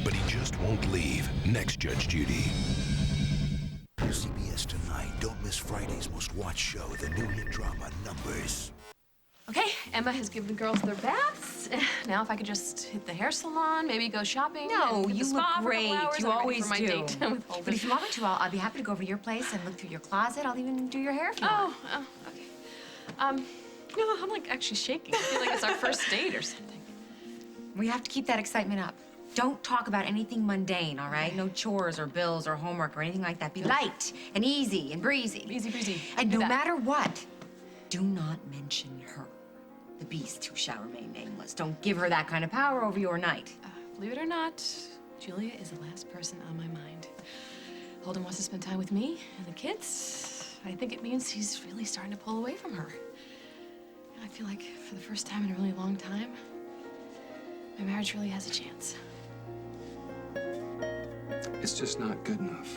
but he just won't leave. Next Judge Judy. CBS tonight. Don't miss Friday's most watched show, the new hit drama, Numbers. Okay, Emma has given the girls their baths. Now if I could just hit the hair salon, maybe go shopping. No, and you the look spa for a couple great. hours, You I'm ready always for my do. date with Holden. But if you want me to, I'll be happy to go over to your place and look through your closet. I'll even do your hair if you want. Oh, okay. No, I'm like actually shaking. I feel like it's our first date or something. We have to keep that excitement up. Don't talk about anything mundane, all right? No chores or bills or homework or anything like that. Be light and easy and breezy. Easy breezy. And no matter what, do not mention her. The beast who shall remain nameless. Don't give her that kind of power over your night. Believe it or not, Julia is the last person on my mind. Holden wants to spend time with me and the kids. I think it means he's really starting to pull away from her. I feel like for the first time in a really long time, my marriage really has a chance. It's just not good enough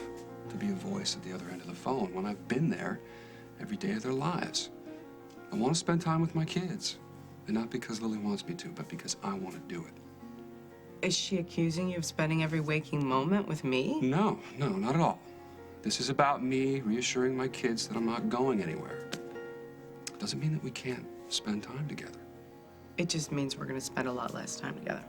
to be a voice at the other end of the phone when I've been there every day of their lives. I want to spend time with my kids. And not because Lily wants me to, but because I want to do it. Is she accusing you of spending every waking moment with me? No, not at all. This is about me reassuring my kids that I'm not going anywhere. It doesn't mean that we can't spend time together. It just means we're gonna spend a lot less time together.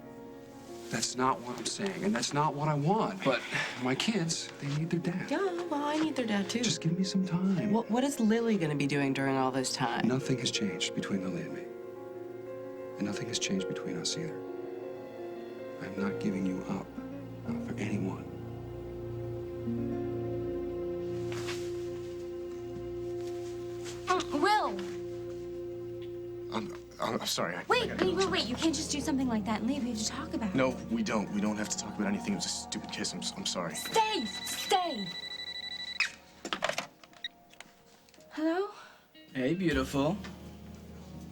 That's not what I'm saying, and that's not what I want. But my kids, they need their dad. Yeah, well, I need their dad, too. Just give me some time. What is Lily gonna be doing during all this time? Nothing has changed between Lily and me. And nothing has changed between us either. I'm not giving you up, not for anyone. Will! I'm sorry. Wait. You can't just do something like that and leave. We have to talk about it. No, we don't. We don't have to talk about anything. It was a stupid kiss. I'm sorry. Stay! Hello? Hey, beautiful.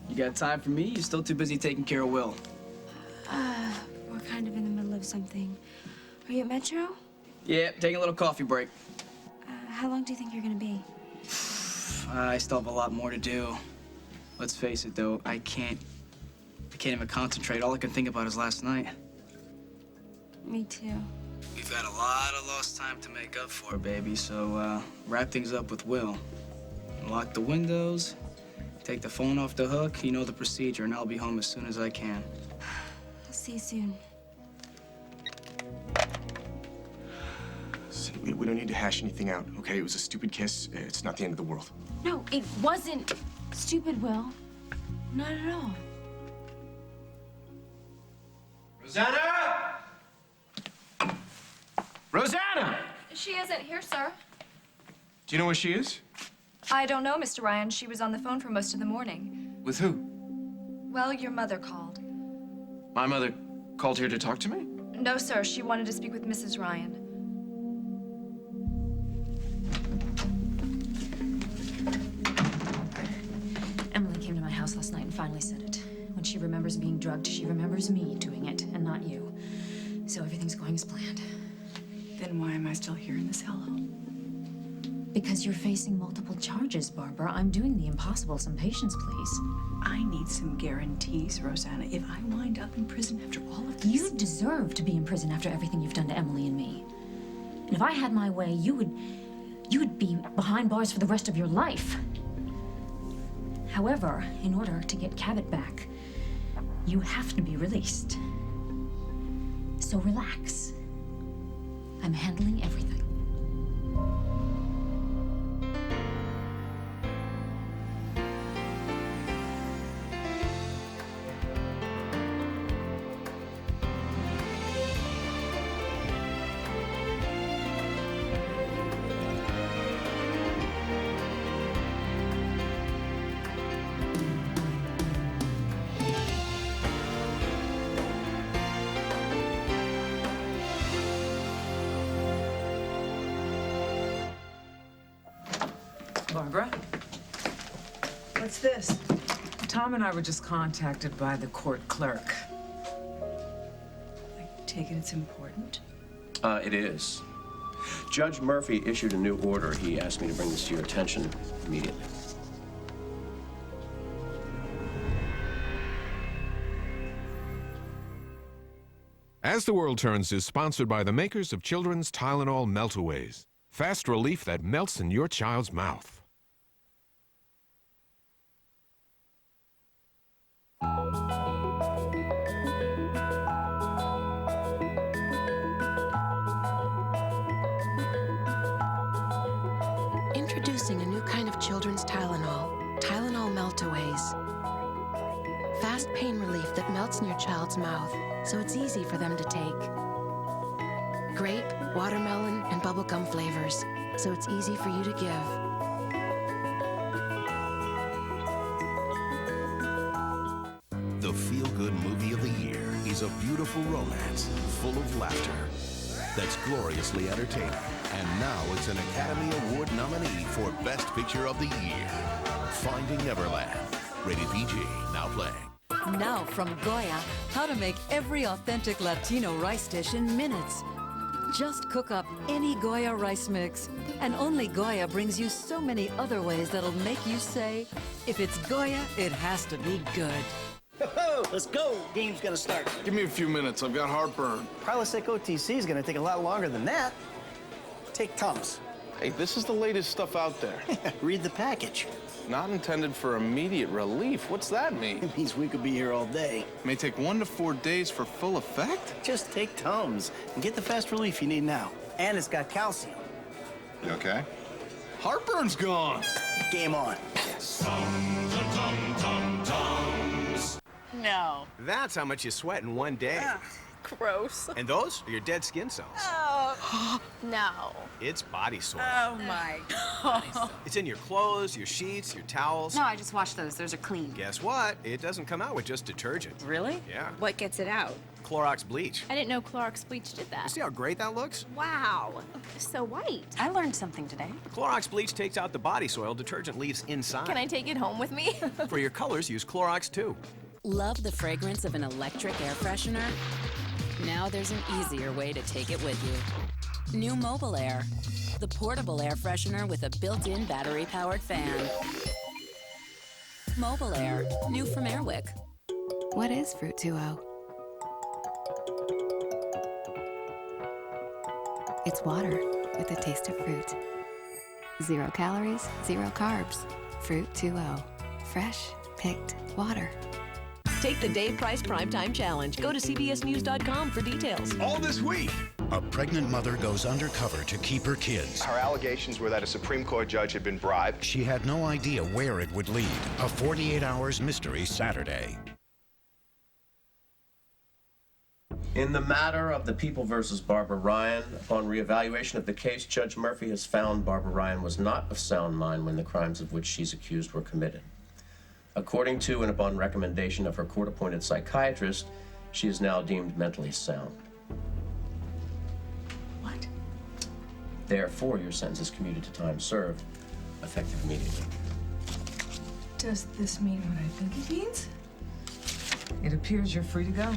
You got time for me? You're still too busy taking care of Will. We're kind of in the middle of something. Are you at Metro? Yeah, taking a little coffee break. How long do you think you're gonna be? I still have a lot more to do. Let's face it, though, I can't even concentrate. All I can think about is last night. Me too. We've had a lot of lost time to make up for, baby, so wrap things up with Will. Lock the windows, take the phone off the hook. You know the procedure, and I'll be home as soon as I can. I'll see you soon. See, we don't need to hash anything out, okay? It was a stupid kiss. It's not the end of the world. No, it wasn't stupid, Will. Not at all. Rosanna! Rosanna! She isn't here, sir. Do you know where she is? I don't know, Mr. Ryan. She was on the phone for most of the morning. With who? Well, your mother called. My mother called here to talk to me? No, sir. She wanted to speak with Mrs. Ryan. Emily came to my house last night and finally said it. When she remembers being drugged, she remembers me doing it and not you. So everything's going as planned. Then why am I still here in this hellhole? Because you're facing multiple charges, Barbara. I'm doing the impossible. Some patience, please. I need some guarantees, Rosanna. If I wind up in prison after all of this... You deserve to be in prison after everything you've done to Emily and me. And if I had my way, you would be behind bars for the rest of your life. However, in order to get Cabot back, you have to be released. So relax. I'm handling everything. Barbara? What's this? Tom and I were just contacted by the court clerk. I take it it's important? It is. Judge Murphy issued a new order. He asked me to bring this to your attention immediately. As the World Turns is sponsored by the makers of children's Tylenol Meltaways. Fast relief that melts in your child's mouth. Introducing a new kind of children's Tylenol, Tylenol Meltaways. Fast pain relief that melts in your child's mouth, so it's easy for them to take. Grape, watermelon, and bubblegum flavors, so it's easy for you to give. The feel-good movie of the year is a beautiful romance full of laughter that's gloriously entertaining. And now it's an Academy Award nominee for Best Picture of the Year. Finding Neverland. Rated PG. Now playing. Now from Goya, how to make every authentic Latino rice dish in minutes. Just cook up any Goya rice mix. And only Goya brings you so many other ways that'll make you say, if it's Goya, it has to be good. Let's go. Game's gonna start. Give me a few minutes. I've got heartburn. Prilosec OTC is gonna take a lot longer than that. Take Tums. Hey, this is the latest stuff out there. Read the package. Not intended for immediate relief. What's that mean? It means we could be here all day. May take 1 to 4 days for full effect? Just take Tums and get the fast relief you need now. And it's got calcium. You okay? Heartburn's gone. Game on. No. That's how much you sweat in one day. Ugh, gross. And those are your dead skin cells. Oh, no. It's body soil. Oh, my God. It's in your clothes, your sheets, your towels. No, I just washed those. Those are clean. Guess what? It doesn't come out with just detergent. Really? Yeah. What gets it out? Clorox bleach. I didn't know Clorox bleach did that. You see how great that looks? Wow. So white. I learned something today. Clorox bleach takes out the body soil detergent leaves inside. Can I take it home with me? For your colors, use Clorox too. Love the fragrance of an electric air freshener? Now there's an easier way to take it with you. New Mobile Air, the portable air freshener with a built-in battery-powered fan. Mobile Air, new from Airwick. What is Fruit 2.0? It's water with a taste of fruit. 0 calories, 0 carbs. Fruit 2.0. Fresh, picked water. Take the Dave Price Primetime Challenge. Go to cbsnews.com for details. All this week, a pregnant mother goes undercover to keep her kids. Her allegations were that a Supreme Court judge had been bribed. She had no idea where it would lead. A 48 Hours mystery Saturday. In the matter of the People versus Barbara Ryan, upon reevaluation of the case, Judge Murphy has found Barbara Ryan was not of sound mind when the crimes of which she's accused were committed. According to and upon recommendation of her court-appointed psychiatrist, she is now deemed mentally sound. What? Therefore, your sentence is commuted to time served, effective immediately. Does this mean what I think it means? It appears you're free to go.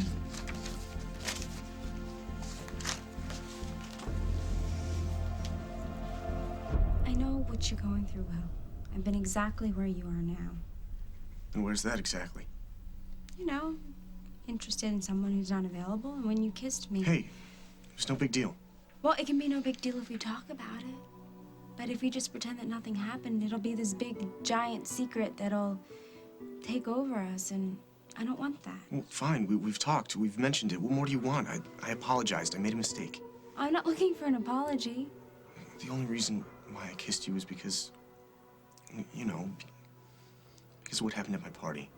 I know what you're going through, Will. I've been exactly where you are now. And where's that exactly? You know, interested in someone who's not available, and when you kissed me... Hey, it's no big deal. Well, it can be no big deal if we talk about it. But if we just pretend that nothing happened, it'll be this big, giant secret that'll take over us, and I don't want that. Well, fine, we've talked, we've mentioned it. What more do you want? I apologized, I made a mistake. I'm not looking for an apology. The only reason why I kissed you was because, you know, because of what happened at my party.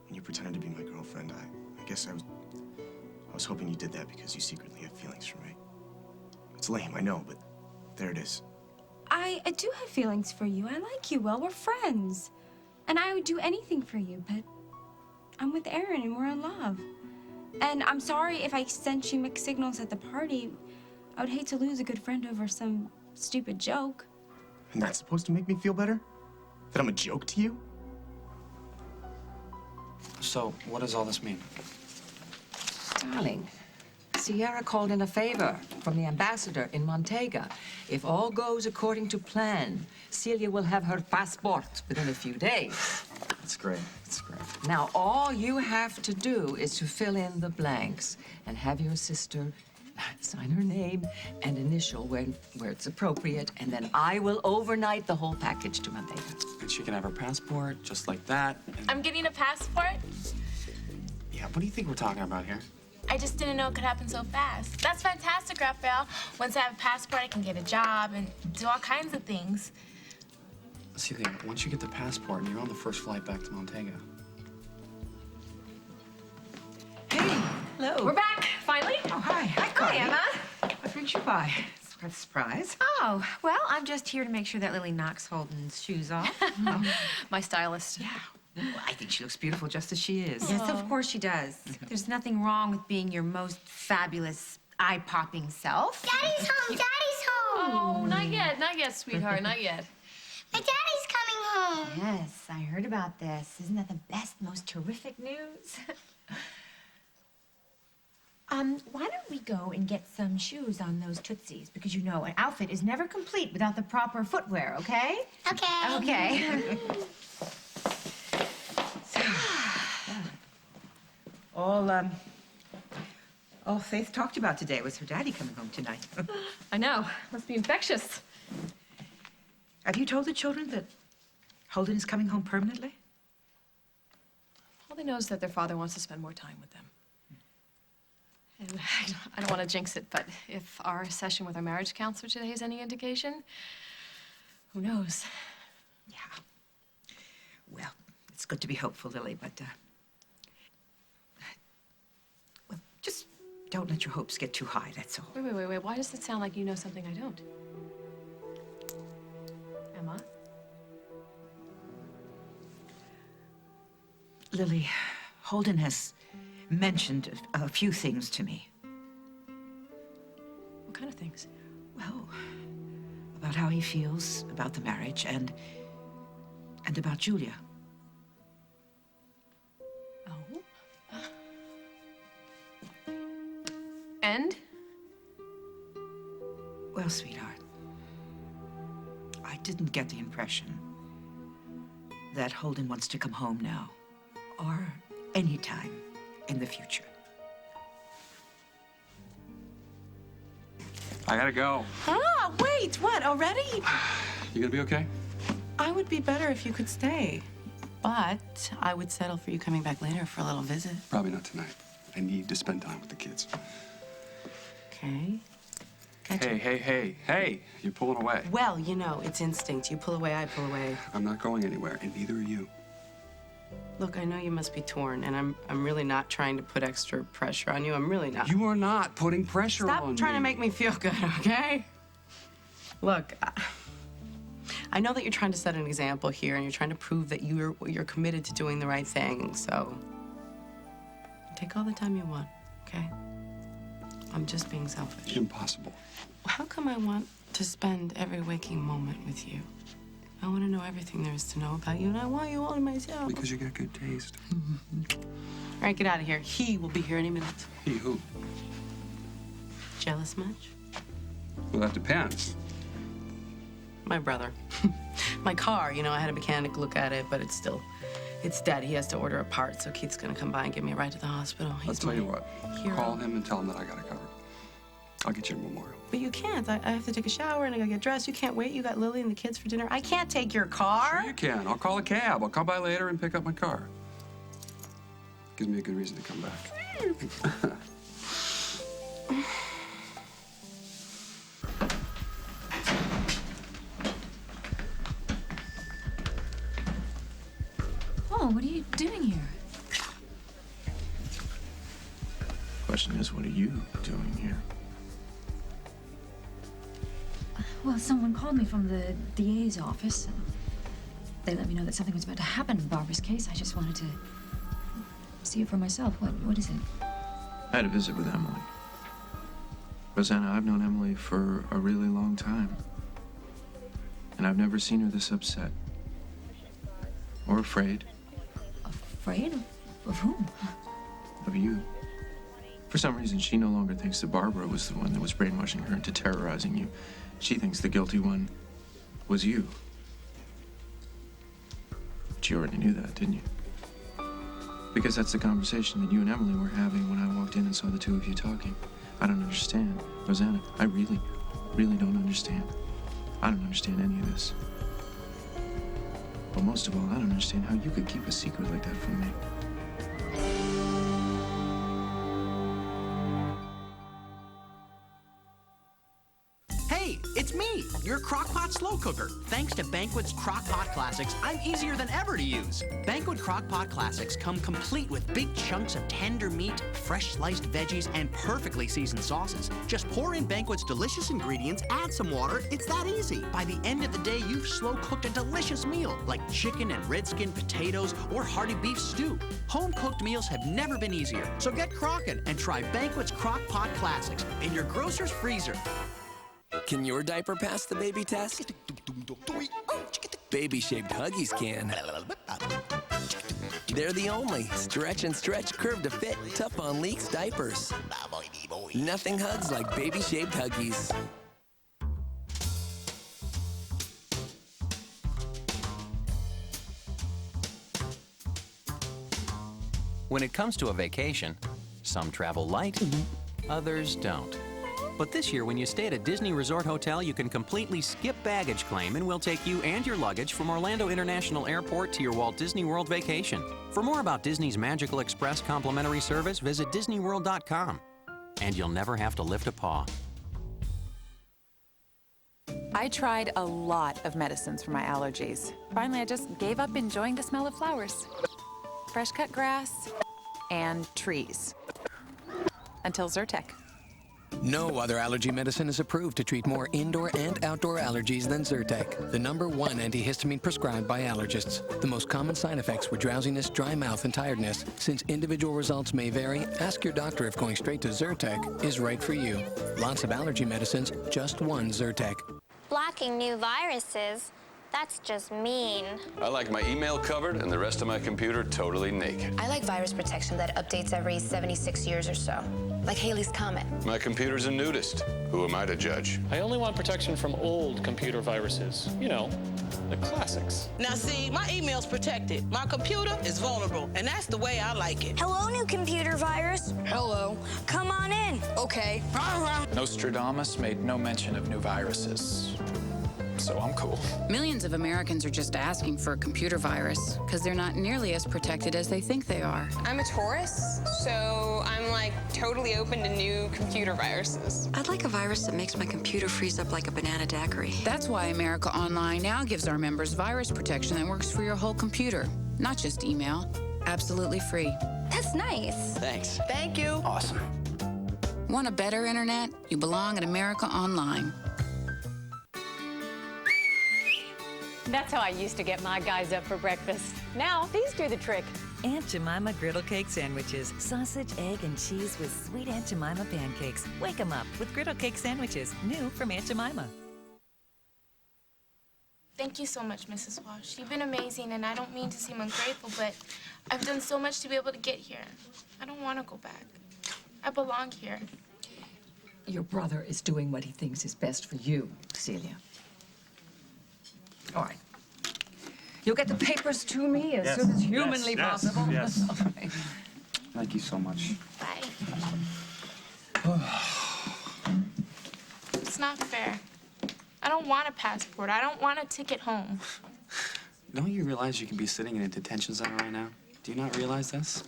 When you pretended to be my girlfriend, I guess I was hoping you did that because you secretly have feelings for me. It's lame, I know, but there it is. I do have feelings for you. I like you, Will. We're friends. And I would do anything for you, but I'm with Aaron and we're in love. And I'm sorry if I sent you mixed signals at the party. I would hate to lose a good friend over some stupid joke. And that's supposed to make me feel better? That I'm a joke to you? So, what does all this mean? Darling, Sierra called in a favor from the ambassador in Montega. If all goes according to plan, Celia will have her passport within a few days. It's great. It's great. Now, all you have to do is to fill in the blanks and have your sister sign her name and initial where it's appropriate, and then I will overnight the whole package to Monday. And she can have her passport just like that. I'm getting a passport? Yeah, what do you think we're talking about here? I just didn't know it could happen so fast. That's fantastic, Raphael. Once I have a passport, I can get a job and do all kinds of things. Celia, once you get the passport, you're on the first flight back to Montego. Hello. We're back, finally. Oh, hi. Hi, Carly. Emma. What brings you by? It's quite a surprise. Oh, well, I'm just here to make sure that Lily knocks Holden's shoes off. My stylist. Yeah. Well, I think she looks beautiful just as she is. Yes, of course she does. There's nothing wrong with being your most fabulous, eye-popping self. Daddy's home! Daddy's home! Oh, not yet, sweetheart, not yet. My daddy's coming home! Yes, I heard about this. Isn't that the best, most terrific news? Why don't we go and get some shoes on those Tootsies? Because you know, an outfit is never complete without the proper footwear, okay? Okay. Okay. All Faith talked about today was her daddy coming home tonight. I know. Must be infectious. Have you told the children that Holden is coming home permanently? All they know is that their father wants to spend more time with them. And I don't want to jinx it, but if our session with our marriage counselor today is any indication, who knows? Yeah. Well, it's good to be hopeful, Lily, but, well, just don't let your hopes get too high, that's all. Wait. Why does it sound like you know something I don't? Emma? Lily, Holden has mentioned a few things to me. What kind of things? Well, about how he feels about the marriage and about Julia. Oh? And? Well, sweetheart, I didn't get the impression that Holden wants to come home now or any time in the future. I gotta go. Ah, wait, what, already? You gonna be okay? I would be better if you could stay. But I would settle for you coming back later for a little visit. Probably not tonight. I need to spend time with the kids. Okay. Hey, you're pulling away. Well, you know, it's instinct. You pull away, I pull away. I'm not going anywhere, and neither are you. Look, I know you must be torn, and I'm really not trying to put extra pressure on you. I'm really not. You are not putting pressure on me. Stop trying to make me feel good, okay? Look, I know that you're trying to set an example here, and you're trying to prove that you're committed to doing the right thing, so take all the time you want, okay? I'm just being selfish. Impossible. How come I want to spend every waking moment with you? I want to know everything there is to know about you, and I want you all to myself. Because you got good taste. All right, get out of here. He will be here any minute. He who? Jealous much? Well, that depends. My brother. My car, you know, I had a mechanic look at it, but it's dead. He has to order a part, so Keith's gonna come by and give me a ride to the hospital. I'll tell you what. hero. Call him and tell him that I got it covered. I'll get you a memorial. But you can't. I have to take a shower and I gotta get dressed. You can't wait. You got Lily and the kids for dinner. I can't take your car. Sure you can. I'll call a cab. I'll come by later and pick up my car. Gives me a good reason to come back. Oh, what are you doing here? Question is, what are you doing here? Well, someone called me from the DA's office. They let me know that something was about to happen in Barbara's case. I just wanted to see it for myself. What is it? I had a visit with Emily. Rosanna, I've known Emily for a really long time. And I've never seen her this upset. Or afraid. Afraid? Of whom? Of you. For some reason, she no longer thinks that Barbara was the one that was brainwashing her into terrorizing you. She thinks the guilty one was you. But you already knew that, didn't you? Because that's the conversation that you and Emily were having when I walked in and saw the two of you talking. I don't understand. Rosanna, I really, really don't understand. I don't understand any of this. But most of all, I don't understand how you could keep a secret like that from me. Hey, it's me, your Crock-Pot slow cooker. Thanks to Banquet's Crock-Pot Classics, I'm easier than ever to use. Banquet Crock-Pot Classics come complete with big chunks of tender meat, fresh sliced veggies, and perfectly seasoned sauces. Just pour in Banquet's delicious ingredients, add some water, it's that easy. By the end of the day, you've slow cooked a delicious meal, like chicken and red-skin potatoes or hearty beef stew. Home-cooked meals have never been easier, so get crockin' and try Banquet's Crock-Pot Classics in your grocer's freezer. Can your diaper pass the baby test? Baby-shaped Huggies can. They're the only stretch and stretch curve to fit, tough on leaks diapers. Nothing hugs like baby-shaped Huggies. When it comes to a vacation, some travel light, others don't. But this year, when you stay at a Disney Resort Hotel, you can completely skip baggage claim, and we'll take you and your luggage from Orlando International Airport to your Walt Disney World vacation. For more about Disney's Magical Express complimentary service, visit DisneyWorld.com. And you'll never have to lift a paw. I tried a lot of medicines for my allergies. Finally, I just gave up enjoying the smell of flowers, fresh cut grass, and trees. Until Zyrtec. No other allergy medicine is approved to treat more indoor and outdoor allergies than Zyrtec, the #1 antihistamine prescribed by allergists. The most common side effects were drowsiness, dry mouth, and tiredness. Since individual results may vary, ask your doctor if going straight to Zyrtec is right for you. Lots of allergy medicines, just one Zyrtec. Blocking new viruses, that's just mean. I like my email covered and the rest of my computer totally naked. I like virus protection that updates every 76 years or so, like Halley's Comet. My computer's a nudist. Who am I to judge? I only want protection from old computer viruses. You know, the classics. Now see, my email's protected. My computer is vulnerable, and that's the way I like it. Hello, new computer virus. Hello. Come on in. Okay. Nostradamus made no mention of new viruses. So I'm cool. Millions of Americans are just asking for a computer virus because they're not nearly as protected as they think they are. I'm a Taurus, so I'm like totally open to new computer viruses. I'd like a virus that makes my computer freeze up like a banana daiquiri. That's why America Online now gives our members virus protection that works for your whole computer, not just email. Absolutely free. That's nice. Thanks. Thank you. Awesome. Want a better internet? You belong at America Online. That's how I used to get my guys up for breakfast. Now, these do the trick. Aunt Jemima griddle cake sandwiches. Sausage, egg, and cheese with sweet Aunt Jemima pancakes. Wake 'em up with griddle cake sandwiches. New from Aunt Jemima. Thank you so much, Mrs. Walsh. You've been amazing, and I don't mean to seem ungrateful, but I've done so much to be able to get here. I don't want to go back. I belong here. Your brother is doing what he thinks is best for you, Celia. All right. You'll get the papers to me as soon as humanly possible. Yes. All right. Thank you so much. Bye. It's not fair. I don't want a passport. I don't want a ticket home. Don't you realize you can be sitting in a detention center right now? Do you not realize this?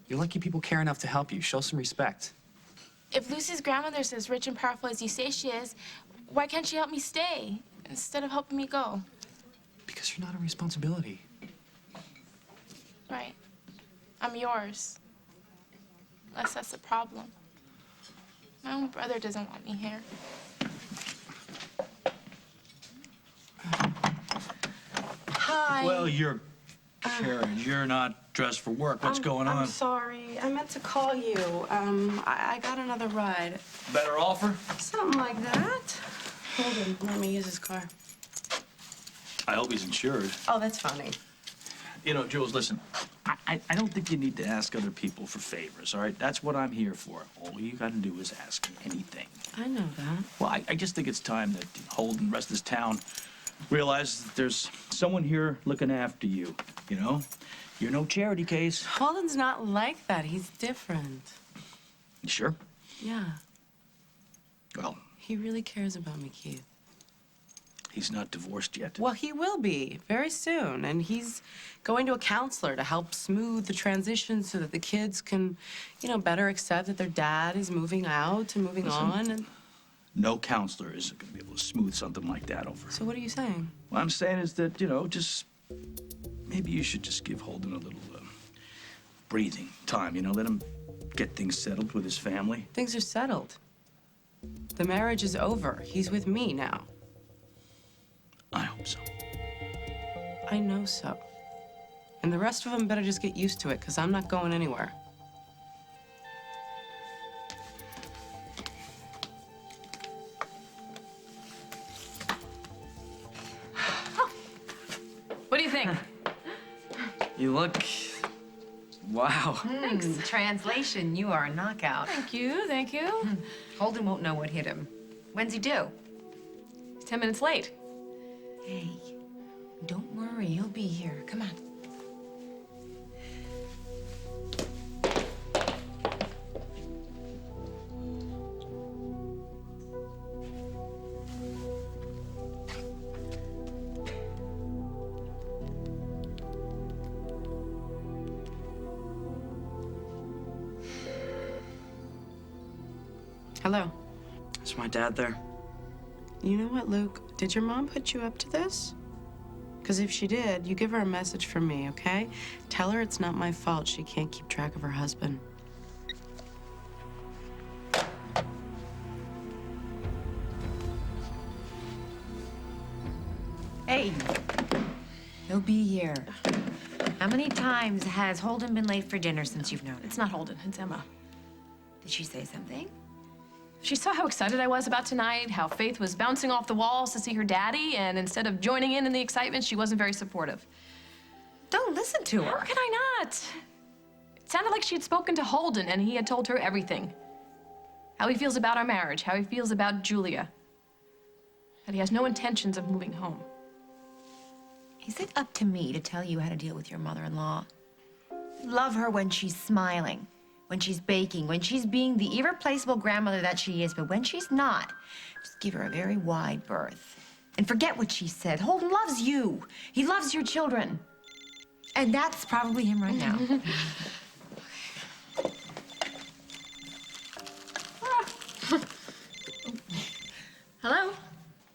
You're lucky people care enough to help you. Show some respect. If Lucy's grandmother's as rich and powerful as you say she is, why can't she help me stay instead of helping me go? Because you're not a responsibility. Right. I'm yours. Unless that's the problem. My own brother doesn't want me here. Hi. Well, you're Karen. You're not dressed for work. What's going on? I'm sorry. I meant to call you. I got another ride. Better offer? Something like that. Holden, let me use his car. I hope he's insured. Oh, that's funny. You know, Jules, listen, I don't think you need to ask other people for favors, all right? That's what I'm here for. All you got to do is ask me anything. I know that. Well, I just think it's time that Holden, the rest of this town, realize that there's someone here looking after you, you know? You're no charity case. Holden's not like that. He's different. You sure? Yeah. Well, He really cares about me, Keith. he's not divorced yet. Well, he will be very soon, and he's going to a counselor to help smooth the transition so that the kids can, you know, better accept that their dad is moving out and moving on. And No counselor is going to be able to smooth something like that over. so, what are you saying? What I'm saying is that, you know, just maybe you should just give Holden a little breathing time, you know, let him get things settled with his family. Things are settled. The marriage is over. He's with me now. I hope so. I know so. And the rest of them better just get used to it, because I'm not going anywhere. What do you think? You look... Wow. Thanks. Translation, you are a knockout. Thank you, thank you. Holden won't know what hit him. When's he due? He's 10 minutes late. Hey, don't worry, he'll be here. Come on. Hello. Is my dad there? You know what, Luke? Did your mom put you up to this? Because if she did, you give her a message from me, okay? Tell her it's not my fault she can't keep track of her husband. Hey, he'll be here. How many times has Holden been late for dinner since you've known him? It's not Holden, it's Emma. Did she say something? She saw how excited I was about tonight, how Faith was bouncing off the walls to see her daddy, and instead of joining in the excitement, she wasn't very supportive. Don't listen to her. How can I not? It sounded like she had spoken to Holden, and he had told her everything. How he feels about our marriage, how he feels about Julia. That he has no intentions of moving home. Is it up to me to tell you how to deal with your mother-in-law? Love her when she's smiling, when she's baking, when she's being the irreplaceable grandmother that she is, but when she's not, just give her a very wide berth. And forget what she said. Holden loves you. He loves your children. And that's probably him right now. Hello?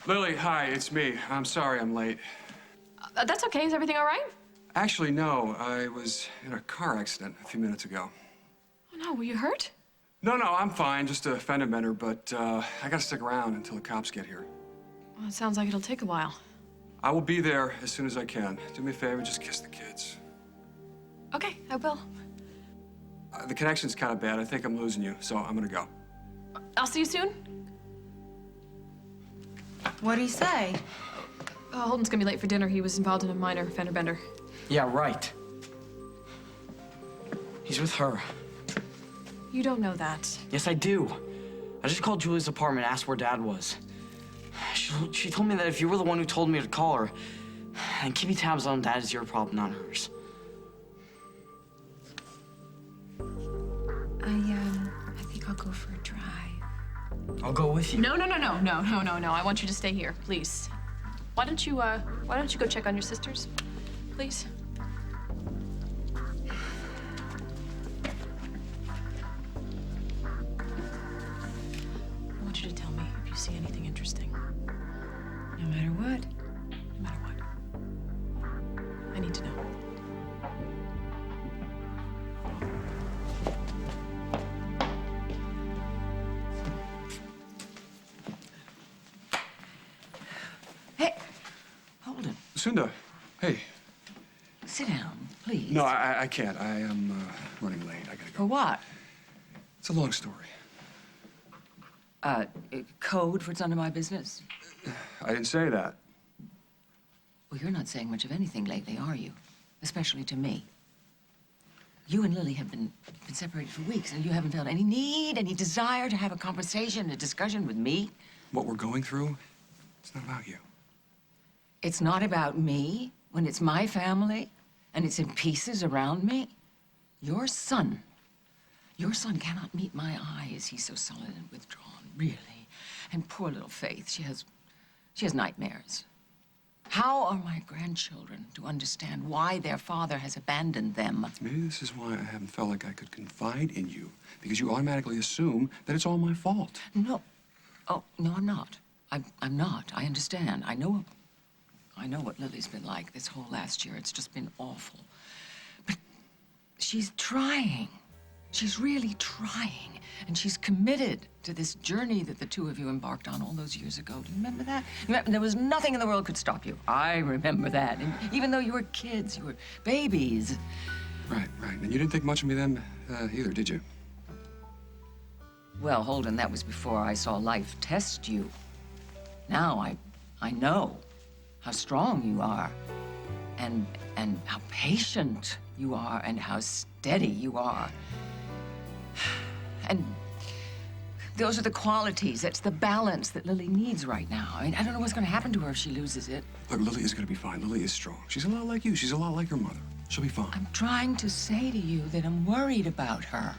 Lily, hi, it's me. I'm sorry I'm late. That's okay. Is everything all right? Actually, no. I was in a car accident a few minutes ago. Oh, no. Were you hurt? No, I'm fine. Just a fender bender, but I gotta stick around until the cops get here. Well, it sounds like it'll take a while. I will be there as soon as I can. Do me a favor, just kiss the kids. Okay, I will. The connection's kind of bad. I think I'm losing you, so I'm gonna go. I'll see you soon. What'd he say? Holden's gonna be late for dinner. He was involved in a minor fender bender. Yeah, right. He's with her. You don't know that. Yes, I do. I just called Julia's apartment and asked where Dad was. She told me that if you were the one who told me to call her, and keeping tabs on Dad is your problem, not hers. I think I'll go for a drive. I'll go with you. No. I want you to stay here, please. Why don't you go check on your sisters, please? I want you to tell me if you see anything interesting. No matter what. No matter what. I need to know. Hey, Holden. Sunda, hey. Sit down, please. No, I can't. I am running late. I gotta go. For what? It's a long story. Code for it's none of my business? I didn't say that. Well, you're not saying much of anything lately, are you? Especially to me. You and Lily have been separated for weeks, and you haven't felt any need, any desire to have a conversation, a discussion with me? What we're going through, it's not about you. It's not about me when it's my family and it's in pieces around me. Your son cannot meet my eyes. He's so sullen and withdrawn, really. And poor little Faith, she has nightmares. How are my grandchildren to understand why their father has abandoned them? Maybe this is why I haven't felt like I could confide in you, because you automatically assume that it's all my fault. No. Oh, no, I'm not. I'm not. I understand. I know what Lily's been like this whole last year. It's just been awful. But she's trying. She's really trying. And she's committed to this journey that the two of you embarked on all those years ago. Do you remember that? There was nothing in the world could stop you. I remember that. And even though you were kids, you were babies. Right. And you didn't think much of me then either, did you? Well, Holden, that was before I saw life test you. Now I know how strong you are and how patient you are and how steady you are. And those are the qualities, that's the balance that Lily needs right now. I mean, I don't know what's going to happen to her if she loses it. Look, Lily is going to be fine. Lily is strong. She's a lot like you. She's a lot like your mother. She'll be fine. I'm trying to say to you that I'm worried about her.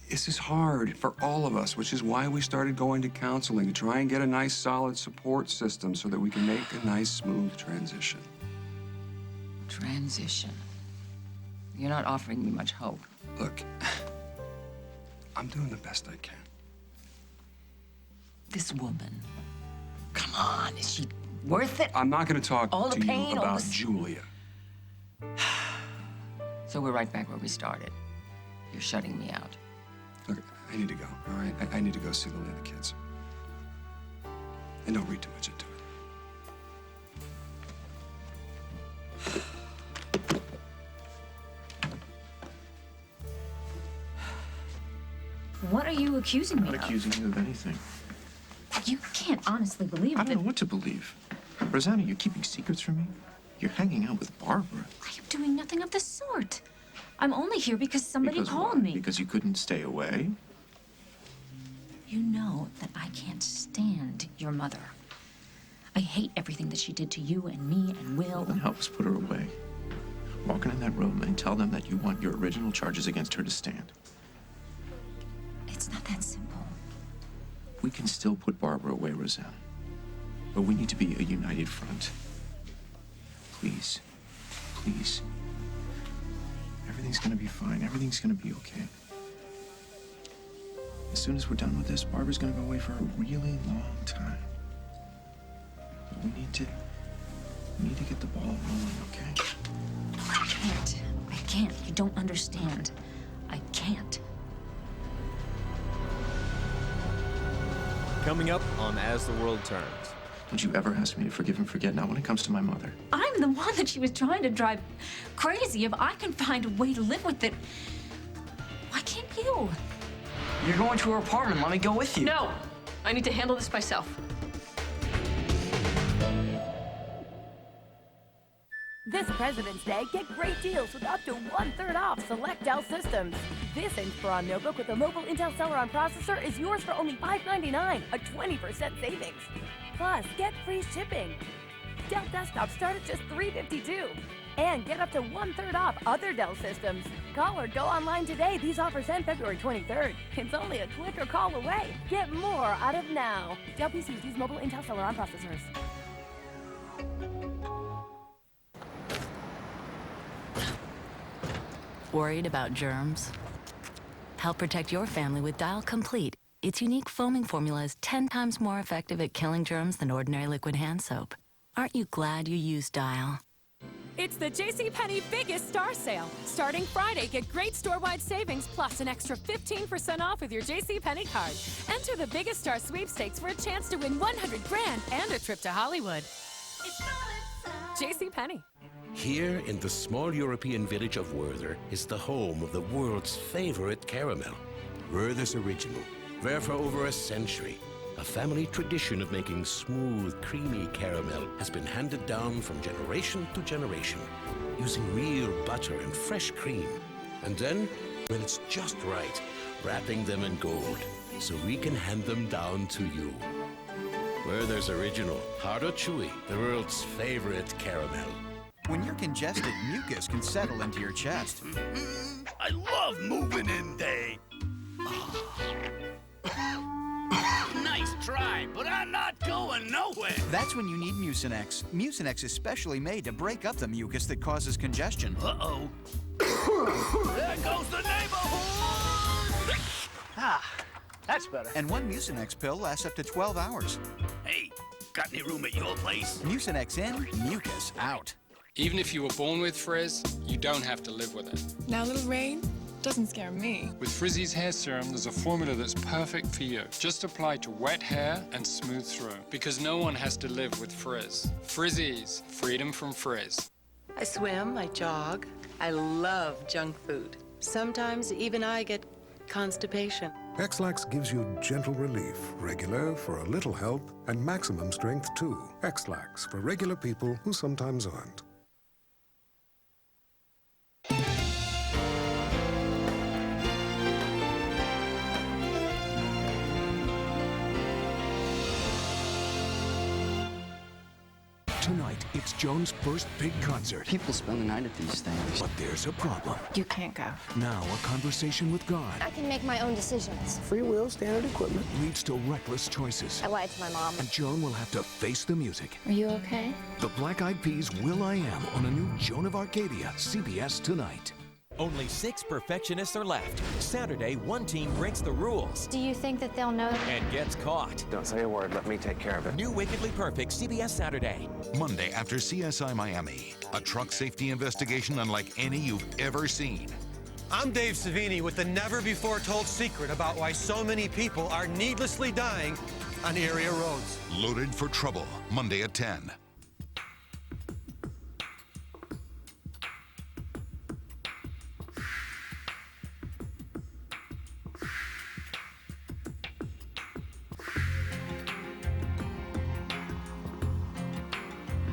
This is hard for all of us, which is why we started going to counseling, to try and get a nice, solid support system so that we can make a nice, smooth transition. Transition? You're not offering me much hope. Look, I'm doing the best I can. This woman, come on, is she worth it? I'm not going to talk all to the pain, you all about the... Julia. So we're right back where we started. You're shutting me out. Look, I need to go, all right? I need to go see Lily and the kids. And don't read too much into it. What are you accusing me of? I'm not accusing you of anything. You can't honestly believe I don't know what to believe. Rosanna, you're keeping secrets from me? You're hanging out with Barbara. I am doing nothing of the sort. I'm only here because somebody called me. Because you couldn't stay away? You know that I can't stand your mother. I hate everything that she did to you and me and Will. Well, then help us put her away. Walk in that room and tell them that you want your original charges against her to stand. It's not that simple. We can still put Barbara away, Rosanna. But we need to be a united front. Please. Please. Everything's gonna be fine. Everything's gonna be okay. As soon as we're done with this, Barbara's gonna go away for a really long time. But we need to get the ball rolling, okay? I can't. You don't understand. I can't. Coming up on As the World Turns. Don't you ever ask me to forgive and forget, not when it comes to my mother. I'm the one that she was trying to drive crazy. If I can find a way to live with it, why can't you? You're going to her apartment. Let me go with you. No. I need to handle this myself. This President's Day, get great deals with up to 1/3 off select Dell systems. This Inspiron notebook with a mobile Intel Celeron processor is yours for only $599, a 20% savings. Plus, get free shipping. Dell desktops start at just $352. And get up to 1/3 off other Dell systems. Call or go online today. These offers end February 23rd. It's only a click or call away. Get more out of now. Dell PCs use mobile Intel Celeron processors. Worried about germs? Help protect your family with Dial Complete. Its unique foaming formula is 10 times more effective at killing germs than ordinary liquid hand soap. Aren't you glad you used Dial? It's the JCPenney Biggest Star Sale. Starting Friday, get great store-wide savings plus an extra 15% off with your JCPenney card. Enter the Biggest Star Sweepstakes for a chance to win $100 grand and a trip to Hollywood. JCPenney. Here in the small European village of Werther is the home of the world's favorite caramel, Werther's Original. There for over a century, a family tradition of making smooth, creamy caramel has been handed down from generation to generation, using real butter and fresh cream. And then, when it's just right, wrapping them in gold, so we can hand them down to you. Werther's Original, hard or chewy, the world's favorite caramel. When you're congested, mucus can settle into your chest. I love moving in day. Nice try, but I'm not going nowhere. That's when you need Mucinex. Mucinex is specially made to break up the mucus that causes congestion. Uh-oh. There goes the neighborhood! Ah, that's better. And one Mucinex pill lasts up to 12 hours. Hey, got any room at your place? Mucinex in, mucus out. Even if you were born with frizz, you don't have to live with it. Now, little Rain doesn't scare me. With Frizzy's hair serum, there's a formula that's perfect for you. Just apply to wet hair and smooth through. Because no one has to live with frizz. Frizzy's, freedom from frizz. I swim, I jog. I love junk food. Sometimes even I get constipation. X-Lax gives you gentle relief, regular for a little help, and maximum strength too. X-Lax for regular people who sometimes aren't. Tonight, it's Joan's first big concert. People spend the night at these things. But there's a problem. You can't go. Now, a conversation with God I can make my own decisions. Free will, standard equipment leads to reckless choices. I lied to my mom. And Joan will have to face the music. Are you okay? The Black Eyed Peas' Will I Am on a new Joan of Arcadia, CBS tonight. Only 6 perfectionists are left. Saturday, one team breaks the rules Do you think that they'll know? and gets caught. Don't say a word. Let me take care of it. New Wickedly Perfect, CBS Saturday. Monday after CSI Miami. A truck safety investigation unlike any you've ever seen. I'm Dave Savini with the never-before-told secret about why so many people are needlessly dying on area roads. Loaded for Trouble. Monday at 10.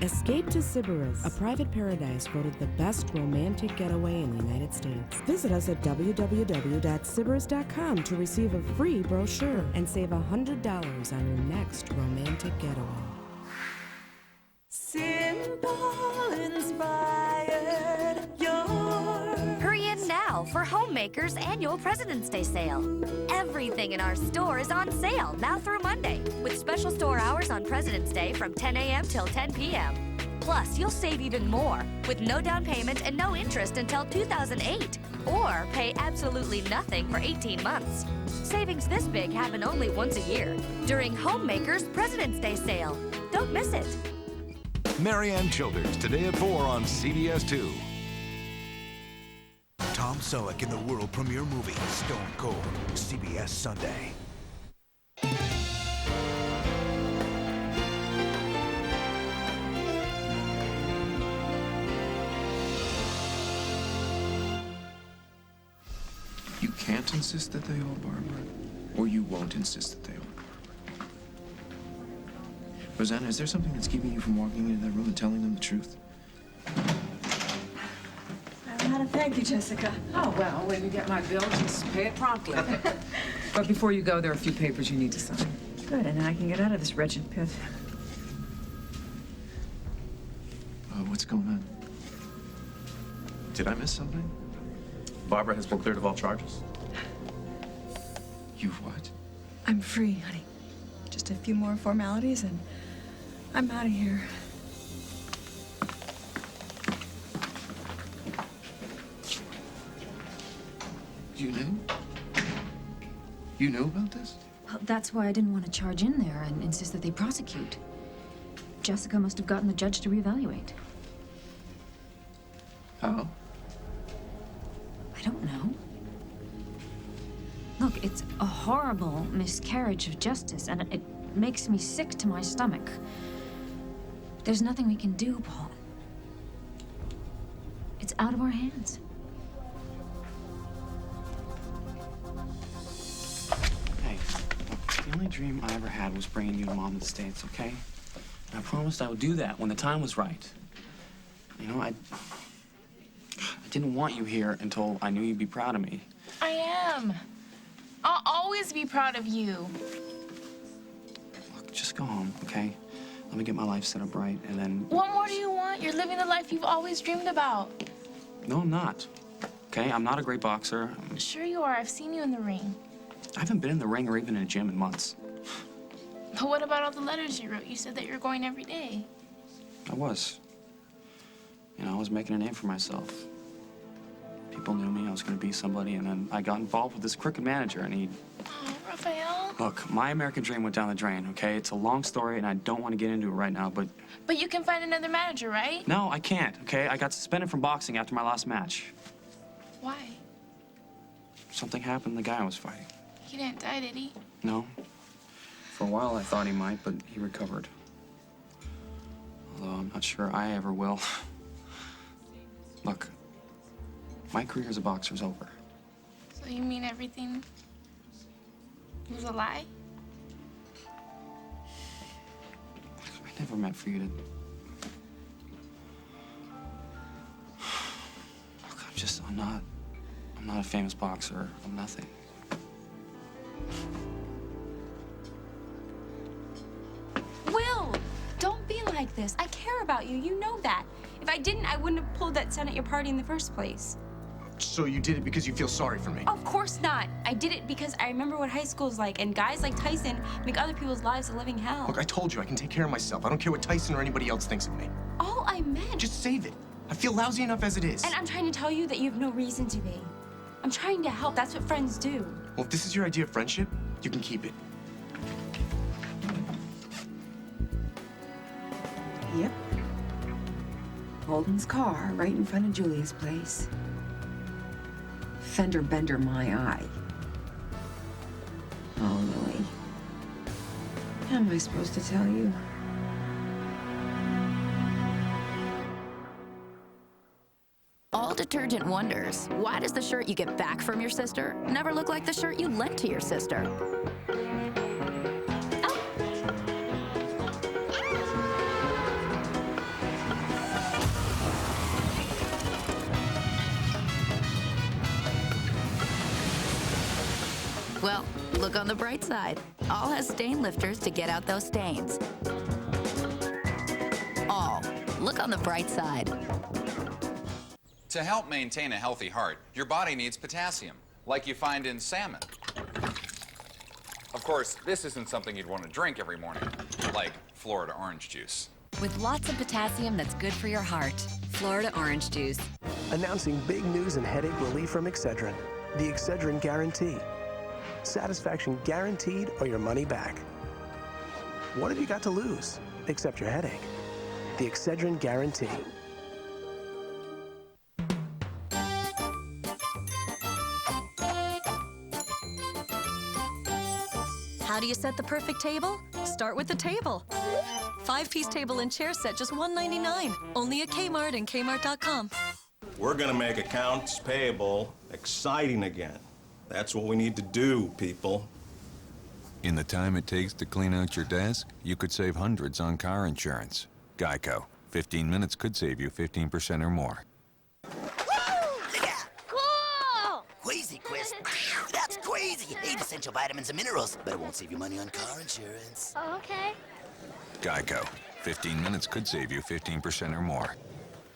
Escape to Sybaris, a private paradise voted the best romantic getaway in the United States. Visit us at www.sybaris.com to receive a free brochure and save $100 on your next romantic getaway. Simple, inspired, Hurry in now for Homemaker's annual President's Day sale. Everything in our store is on sale now through Monday, with special store hours on President's Day from 10 a.m. till 10 p.m. Plus, you'll save even more with no down payment and no interest until 2008, or pay absolutely nothing for 18 months. Savings this big happen only once a year during Homemaker's President's Day sale. Don't miss it. Marianne Childers, today at 4 on CBS 2. Tom Selleck in the world premiere movie Stone Cold, CBS Sunday. You can't insist that they are, Barbara. Or you won't insist that they are. Rosanna, is there something that's keeping you from walking into that room and telling them the truth? I don't know how to thank you, Jessica. Oh, well, when you get my bill, just pay it promptly. But before you go, there are a few papers you need to sign. Good, and then I can get out of this wretched pit. What's going on? Did I miss something? Barbara has been cleared of all charges. You what? I'm free, honey. Just a few more formalities and I'm out of here. You knew? You knew about this? Well, that's why I didn't want to charge in there and insist that they prosecute. Jessica must have gotten the judge to reevaluate. How? I don't know. Look, it's a horrible miscarriage of justice, and it makes me sick to my stomach. There's nothing we can do, Paul. It's out of our hands. Hey, look, the only dream I ever had was bringing you to Mom in the States, okay? And I promised I would do that when the time was right. You know, I didn't want you here until I knew you'd be proud of me. I am. I'll always be proud of you. Look, just go home, okay? Let me get my life set up right, and then... What more do you want? You're living the life you've always dreamed about. No, I'm not. Okay, I'm not a great boxer. Sure you are. I've seen you in the ring. I haven't been in the ring or even in a gym in months. But what about all the letters you wrote? You said that you were going every day. I was. You know, I was making a name for myself. People knew me, I was gonna be somebody, and then I got involved with this crooked manager, and he... Oh, Raphael. Look, my American dream went down the drain, okay? It's a long story, and I don't want to get into it right now, but... But you can find another manager, right? No, I can't, okay? I got suspended from boxing after my last match. Why? Something happened to the guy I was fighting. He didn't die, did he? No. For a while, I thought he might, but he recovered. Although I'm not sure I ever will. Look, my career as a boxer is over. So you mean everything was a lie? I never meant for you to... Look, I'm not a famous boxer. I'm nothing. Will, don't be like this. I care about you. You know that. If I didn't, I wouldn't have pulled that stunt at your party in the first place. So you did it because you feel sorry for me? Of course not. I did it because I remember what high school's like, and guys like Tyson make other people's lives a living hell. Look, I told you I can take care of myself. I don't care what Tyson or anybody else thinks of me. All I meant... Just save it. I feel lousy enough as it is. And I'm trying to tell you that you have no reason to be. I'm trying to help. That's what friends do. Well, if this is your idea of friendship, you can keep it. Yep. Holden's car right in front of Julia's place. Fender bender my eye. Oh, Lily. How am I supposed to tell you? All detergent wonders. Why does the shirt you get back from your sister never look like the shirt you lent to your sister? Well, look on the bright side. All has stain lifters to get out those stains. All. Look on the bright side. To help maintain a healthy heart, your body needs potassium, like you find in salmon. Of course, this isn't something you'd want to drink every morning, like Florida orange juice. With lots of potassium that's good for your heart. Florida orange juice. Announcing big news and headache relief from Excedrin. The Excedrin Guarantee. Satisfaction guaranteed or your money back. What have you got to lose, except your headache? The Excedrin Guarantee. How do you set the perfect table? Start with the table. 5-piece table and chair set, just $1.99. Only at Kmart and Kmart.com. We're gonna make accounts payable exciting again. That's what we need to do, people. In the time it takes to clean out your desk, you could save hundreds on car insurance. Geico. 15 minutes could save you 15% or more. Cool! Queasy, Quist. That's queasy. 8 essential vitamins and minerals, but it won't save you money on car insurance. Oh, okay. Geico. 15 minutes could save you 15% or more.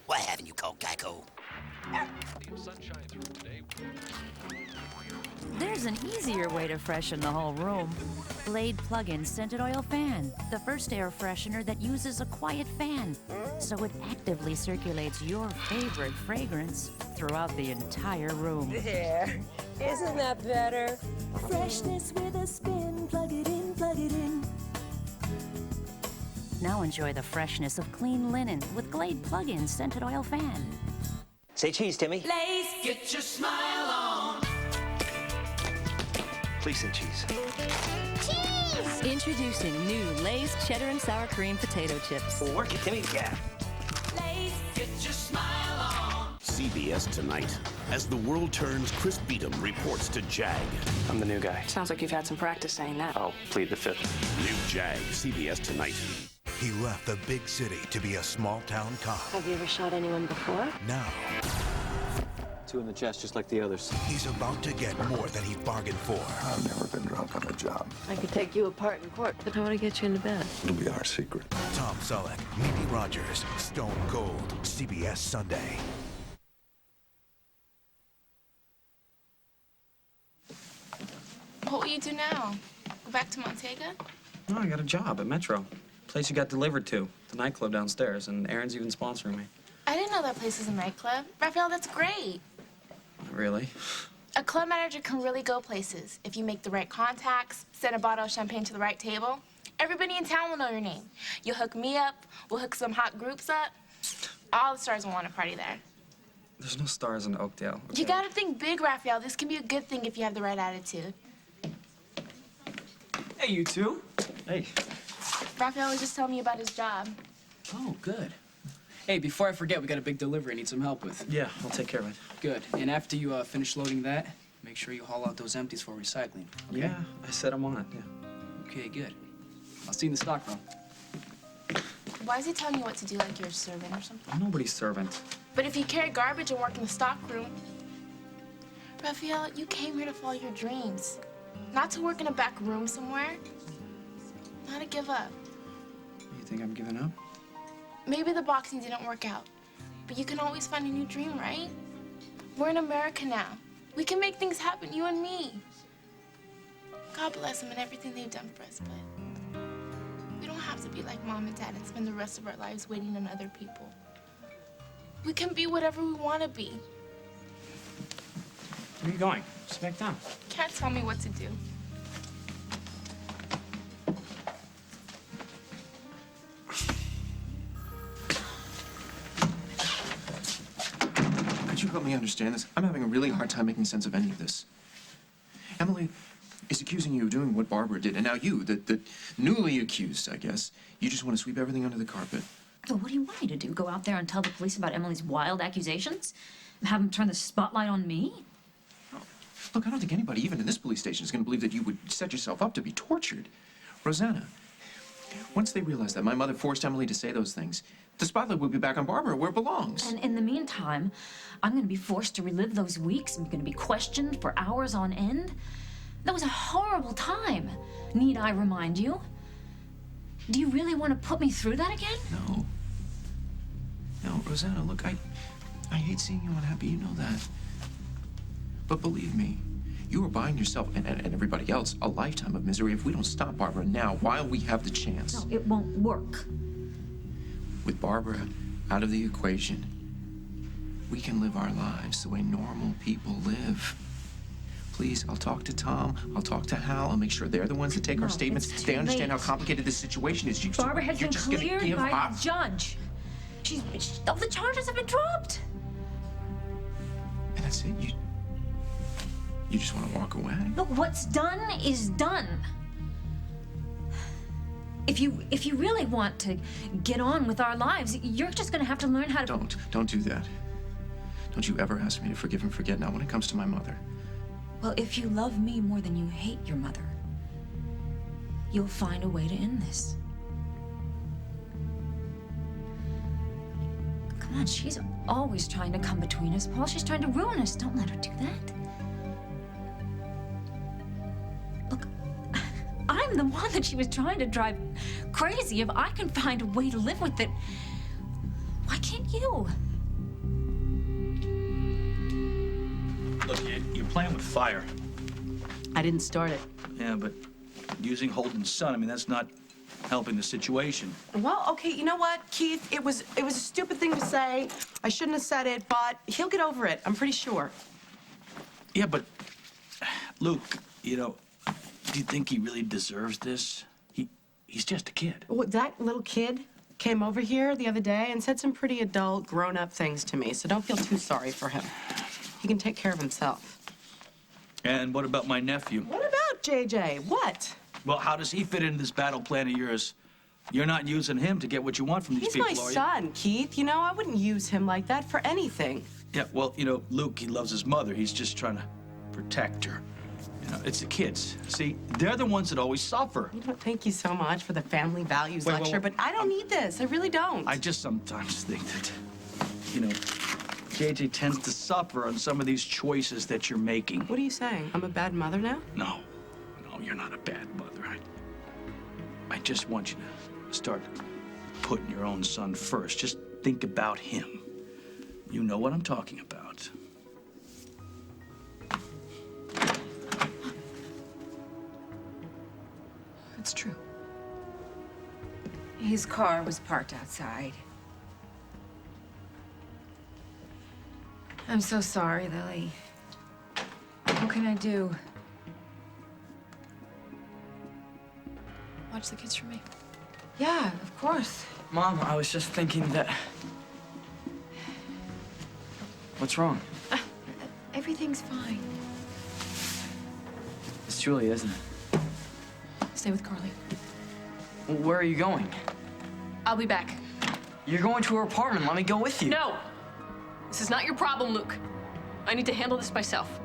Why haven't you called Geico? There's an easier way to freshen the whole room. Glade Plug-in Scented Oil Fan. The first air freshener that uses a quiet fan, so it actively circulates your favorite fragrance throughout the entire room. There. Isn't that better? Freshness with a spin. Plug it in, plug it in. Now enjoy the freshness of clean linen with Glade Plug-in Scented Oil Fan. Say cheese, Timmy. Lace, get your smile on. Please say cheese. Cheese! Introducing new Lay's Cheddar and Sour Cream Potato Chips. Work it, Timmy. Yeah. Lace, get your smile on. CBS Tonight. As the world turns, Chris Beadham reports to JAG. I'm the new guy. Sounds like you've had some practice saying that. I'll plead the fifth. New JAG, CBS Tonight. He left the big city to be a small-town cop. Have you ever shot anyone before? Now, tattoo in the chest, just like the others. He's about to get more than he bargained for. I've never been drunk on a job. I could take you apart in court, but I want to get you into bed. It'll be our secret. Tom Selleck, Mimi Rogers, Stone Cold, CBS Sunday. What will you do now? Go back to Montega? No, I got a job at Metro. Place you got delivered to. The nightclub downstairs, and Aaron's even sponsoring me. I didn't know that place was a nightclub. Raphael, that's great. Really? A club manager can really go places if you make the right contacts, send a bottle of champagne to the right table. Everybody in town will know your name. You'll hook me up, we'll hook some hot groups up. All the stars will want to party there. There's no stars in Oakdale. Okay? You gotta think big, Raphael. This can be a good thing if you have the right attitude. Hey, you two. Hey. Raphael was just telling me about his job. Oh, good. Hey, before I forget, we got a big delivery I need some help with. Yeah, I'll take care of it. Good. And after you finish loading that, make sure you haul out those empties for recycling. Okay? Yeah, I said I'm on it, yeah. Okay, good. I'll see you in the stock room. Why is he telling you what to do like you're a servant or something? I'm nobody's servant. But if you carry garbage and work in the stock room, Raphael, you came here to follow your dreams. Not to work in a back room somewhere. Not to give up. You think I'm giving up? Maybe the boxing didn't work out, but you can always find a new dream, right? We're in America now. We can make things happen, you and me. God bless them and everything they've done for us, but we don't have to be like Mom and Dad and spend the rest of our lives waiting on other people. We can be whatever we want to be. Where are you going? Just back down. Can't tell me what to do. Could you help me understand this? I'm having a really hard time making sense of any of this. Emily is accusing you of doing what Barbara did, and now you, the newly accused, I guess, you just want to sweep everything under the carpet. So what do you want me to do? Go out there and tell the police about Emily's wild accusations? Have them turn the spotlight on me? Look, I don't think anybody, even in this police station, is going to believe that you would set yourself up to be tortured. Rosanna, once they realize that my mother forced Emily to say those things, the spotlight will be back on Barbara where it belongs. And in the meantime, I'm going to be forced to relive those weeks. I'm going to be questioned for hours on end. That was a horrible time. Need I remind you? Do you really want to put me through that again? No. No, Rosanna, look, I hate seeing you unhappy, you know that. But believe me, you are buying yourself and everybody else a lifetime of misery if we don't stop Barbara now while we have the chance. No, it won't work. With Barbara out of the equation, we can live our lives the way normal people live. Please, I'll talk to Tom, I'll talk to Hal, I'll make sure they're the ones that take our statements. They understand how complicated this situation is. Barbara has you're been just gonna cleared give by up. the judge. All the charges have been dropped. And that's it? You just want to walk away? Look, what's done is done. If you really want to get on with our lives, you're just gonna have to learn how to... Don't do that. Don't you ever ask me to forgive and forget, not when it comes to my mother. Well, if you love me more than you hate your mother, you'll find a way to end this. Come on, she's always trying to come between us, Paul. She's trying to ruin us. Don't let her do that. Look, I'm the one that she was trying to drive crazy. If I can find a way to live with it, why can't you? Look, you're playing with fire. I didn't start it. Yeah, but using Holden's son, I mean, that's not helping the situation. Well, okay, you know what, Keith? It was a stupid thing to say. I shouldn't have said it, but he'll get over it. I'm pretty sure. Yeah, but Luke, you know, do you think he really deserves this? He's just a kid. Well, that little kid came over here the other day and said some pretty adult, grown-up things to me, so don't feel too sorry for him. He can take care of himself. And what about my nephew? What about JJ? What? Well, how does he fit into this battle plan of yours? You're not using him to get what you want from these people, are you? He's my son, Keith. You know, I wouldn't use him like that for anything. Yeah, well, you know, Luke, he loves his mother. He's just trying to protect her. You know, it's the kids. See, they're the ones that always suffer. You know, thank you so much for the family values lecture, but I don't need this. I really don't. I just sometimes think that, you know, JJ tends to suffer on some of these choices that you're making. What are you saying? I'm a bad mother now? No, you're not a bad mother. I just want you to start putting your own son first. Just think about him. You know what I'm talking about. It's true. His car was parked outside. I'm so sorry, Lily. What can I do? Watch the kids for me. Yeah, of course. Mom, I was just thinking that... What's wrong? Everything's fine. It's Julie, isn't it? Stay with Carly. Well, where are you going? I'll be back. You're going to her apartment. Let me go with you. No! This is not your problem, Luke. I need to handle this myself.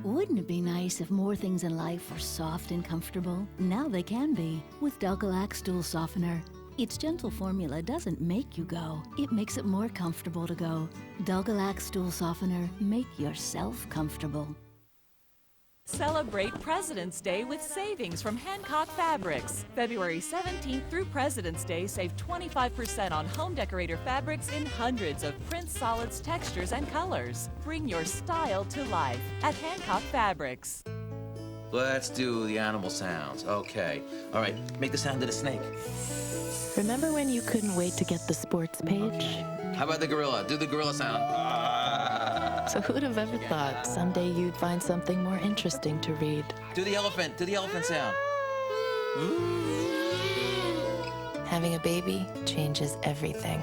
Wouldn't it be nice if more things in life were soft and comfortable? Now they can be with Dulcolac Stool Softener. Its gentle formula doesn't make you go. It makes it more comfortable to go. Dulcolac Stool Softener. Make yourself comfortable. Celebrate President's Day with savings from Hancock Fabrics. February 17th through President's Day, save 25% on home decorator fabrics in hundreds of prints, solids, textures, and colors. Bring your style to life at Hancock Fabrics. Let's do the animal sounds. Okay. All right, make the sound of the snake. Remember when you couldn't wait to get the sports page? How about the gorilla? Do the gorilla sound. So who'd have ever thought someday you'd find something more interesting to read? Do the elephant. Do the elephant sound. Having a baby changes everything.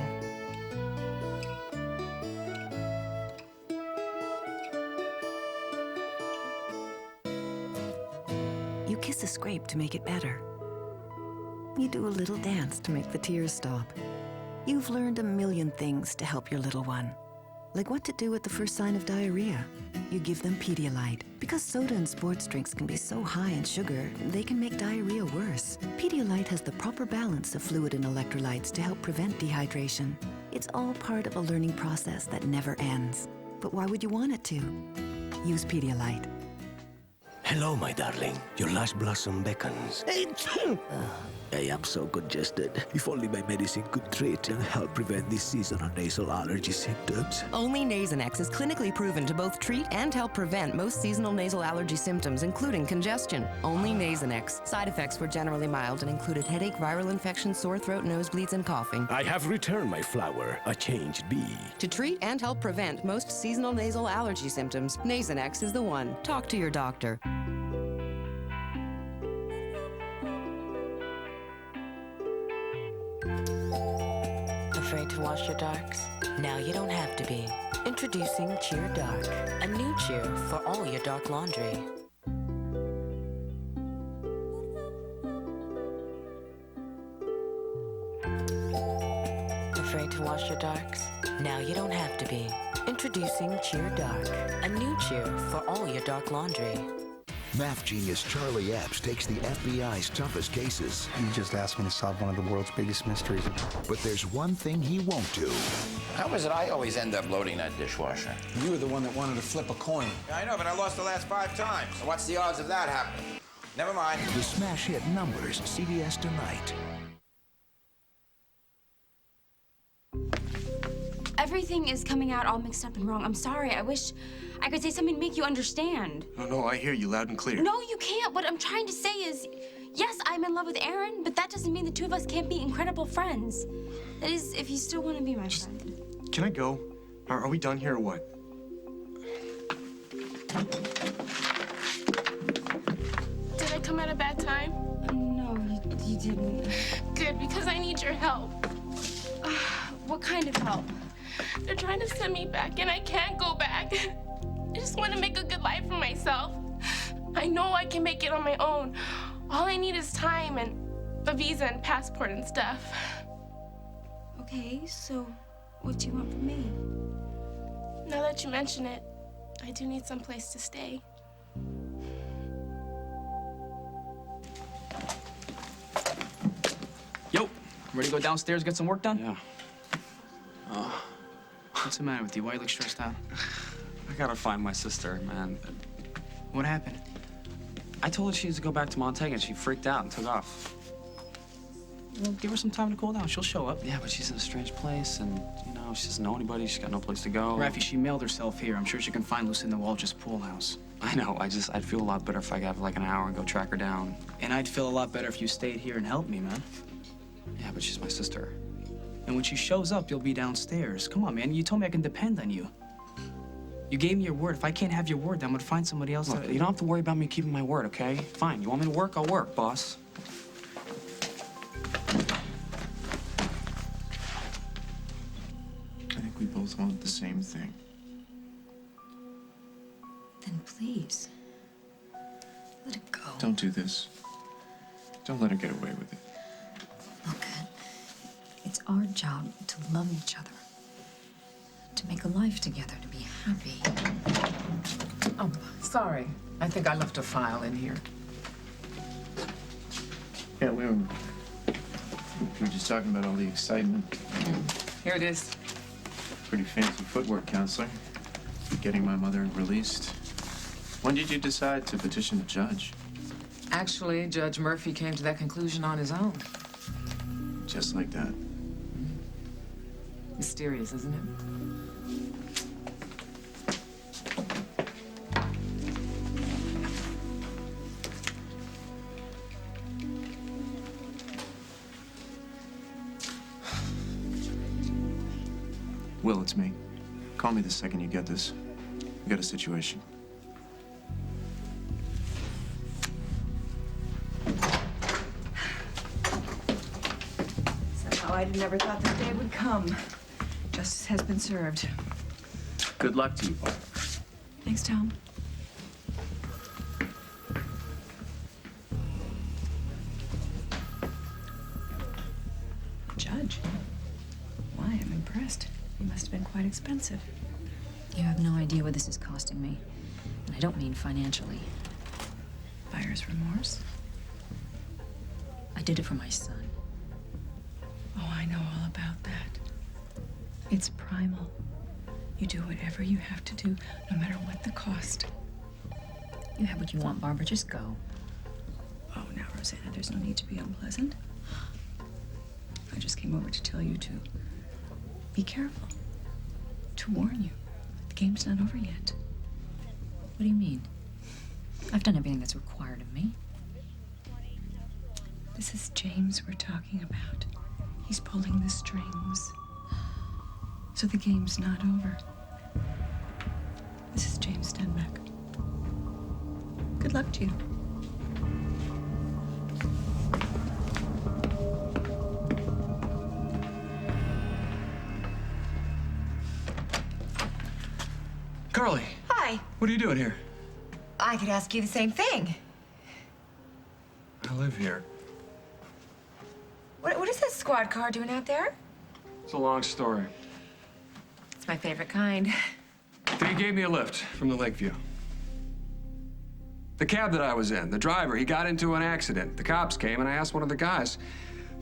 You kiss a scrape to make it better. You do a little dance to make the tears stop. You've learned a million things to help your little one. Like what to do at the first sign of diarrhea. You give them Pedialyte. Because soda and sports drinks can be so high in sugar, they can make diarrhea worse. Pedialyte has the proper balance of fluid and electrolytes to help prevent dehydration. It's all part of a learning process that never ends. But why would you want it to? Use Pedialyte. Hello, my darling. Your last blossom beckons. I am so congested. If only my medicine could treat and help prevent these seasonal nasal allergy symptoms. Only Nasonex is clinically proven to both treat and help prevent most seasonal nasal allergy symptoms, including congestion. Only Nasonex. Side effects were generally mild and included headache, viral infection, sore throat, nosebleeds, and coughing. I have returned my flower, a changed bee. To treat and help prevent most seasonal nasal allergy symptoms, Nasonex is the one. Talk to your doctor. Afraid to wash your darks? Now you don't have to be. Introducing Cheer Dark, a new cheer for all your dark laundry. Afraid to wash your darks? Now you don't have to be. Introducing Cheer Dark, a new cheer for all your dark laundry. Math genius Charlie Epps takes the FBI's toughest cases. You just asked me to solve one of the world's biggest mysteries. But there's one thing he won't do. How is it I always end up loading that dishwasher? You were the one that wanted to flip a coin. Yeah, I know, but I lost the last 5 times. So what's the odds of that happening? Never mind. The smash hit Numbers, CBS tonight. Everything is coming out all mixed up and wrong. I'm sorry. I wish I could say something to make you understand. No, I hear you loud and clear. No, you can't. What I'm trying to say is, yes, I'm in love with Aaron, but that doesn't mean the two of us can't be incredible friends. That is, if you still want to be my friend. Can I go? Are we done here or what? Did I come at a bad time? No, you didn't. Good, because I need your help. What kind of help? They're trying to send me back, and I can't go back. I just want to make a good life for myself. I know I can make it on my own. All I need is time and a visa and passport and stuff. Okay, so what do you want from me? Now that you mention it, I do need some place to stay. Ready to go downstairs, get some work done? Yeah. What's the matter with you? Why you look stressed out? I gotta find my sister, man. What happened? I told her she needs to go back to Montega, and she freaked out and took off. Well, give her some time to cool down. She'll show up. Yeah, but she's in a strange place, and, you know, she doesn't know anybody. She's got no place to go. Raffy, she mailed herself here. I'm sure she can find Lucinda Walsh's pool house. I know. I'd feel a lot better if I got like an hour and go track her down. And I'd feel a lot better if you stayed here and helped me, man. Yeah, but she's my sister. And when she shows up, you'll be downstairs. Come on, man. You told me I can depend on you. You gave me your word. If I can't have your word, then I'm gonna find somebody else. Look, you don't have to worry about me keeping my word, okay? Fine. You want me to work? I'll work, boss. I think we both want the same thing. Then please, let it go. Don't do this. Don't let her get away with it. Look, it's our job to love each other, to make a life together, to be happy. Oh, sorry. I think I left a file in here. Yeah, we were just talking about all the excitement. Here it is. Pretty fancy footwork, counselor. Getting my mother released. When did you decide to petition the judge? Actually, Judge Murphy came to that conclusion on his own. Just like that. Mysterious, isn't it? Will, it's me. Call me the second you get this. We got a situation. Somehow I never thought this day would come. Justice has been served. Good luck to you, Paul. Thanks, Tom. Judge? Why, I'm impressed. He must have been quite expensive. You have no idea what this is costing me. And I don't mean financially. Buyer's remorse? I did it for my son. Oh, I know all about that. It's primal. You do whatever you have to do, no matter what the cost. You have what you want, Barbara. Just go. Oh, now, Rosanna, there's no need to be unpleasant. I just came over to tell you to be careful. To warn you. The game's not over yet. What do you mean? I've done everything that's required of me. This is James we're talking about. He's pulling the strings. So the game's not over. This is James Stenbeck. Good luck to you. Carly, Hi. what are you doing here? I could ask you the same thing. I live here. What is this squad car doing out there? It's a long story. It's my favorite kind. He gave me a lift from the Lakeview. The cab that I was in, the driver, he got into an accident. The cops came, and I asked one of the guys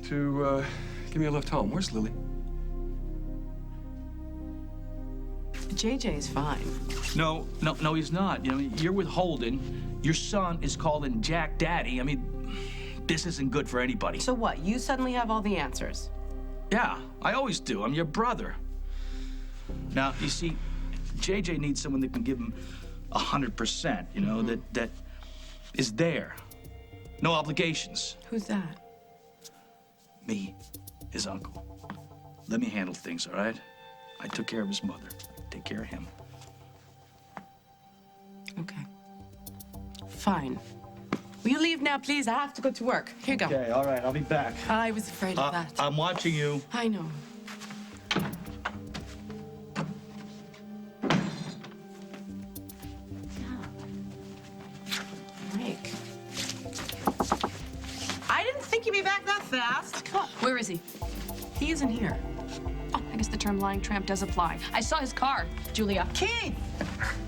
to give me a lift home. Where's Lily? JJ is fine. No, he's not. You know, you're with Holden. Your son is calling Jack Daddy. I mean, this isn't good for anybody. So what? You suddenly have all the answers. Yeah, I always do. I'm your brother. Now, you see, JJ needs someone that can give him 100%, you know, that is there. No obligations. Who's that? Me, his uncle. Let me handle things, all right? I took care of his mother. Take care of him. Okay. Fine. Will you leave now, please? I have to go to work. Here you go. Okay, all right, I'll be back. I was afraid of that. I'm watching you. I know. Mike. I didn't think you'd be back that fast. Oh, where is he? He isn't here. Oh, I guess the term lying tramp does apply. I saw his car, Julia. Keith!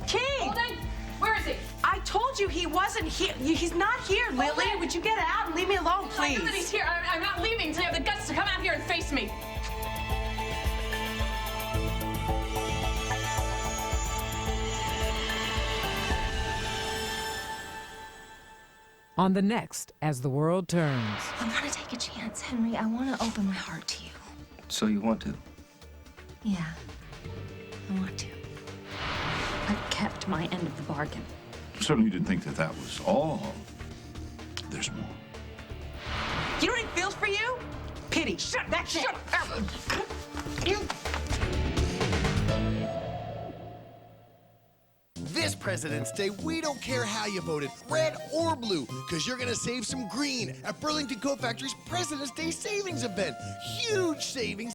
Keith! Holden! Where is he? I told you he wasn't here. He's not here, Lily. Would you get out and leave me alone, please? I know that he's here. I'm not leaving until you have the guts to come out here and face me. On the next As the World Turns. I want to take a chance, Henry. I want to open my heart to you. So you want to? Yeah, I want to. I've kept my end of the bargain. Certainly didn't think that that was all. There's more. You know what it feels for you? Pity. Shut up. This President's Day, we don't care how you voted, red or blue, because you're going to save some green at Burlington Coat Factory's President's Day savings event. Huge savings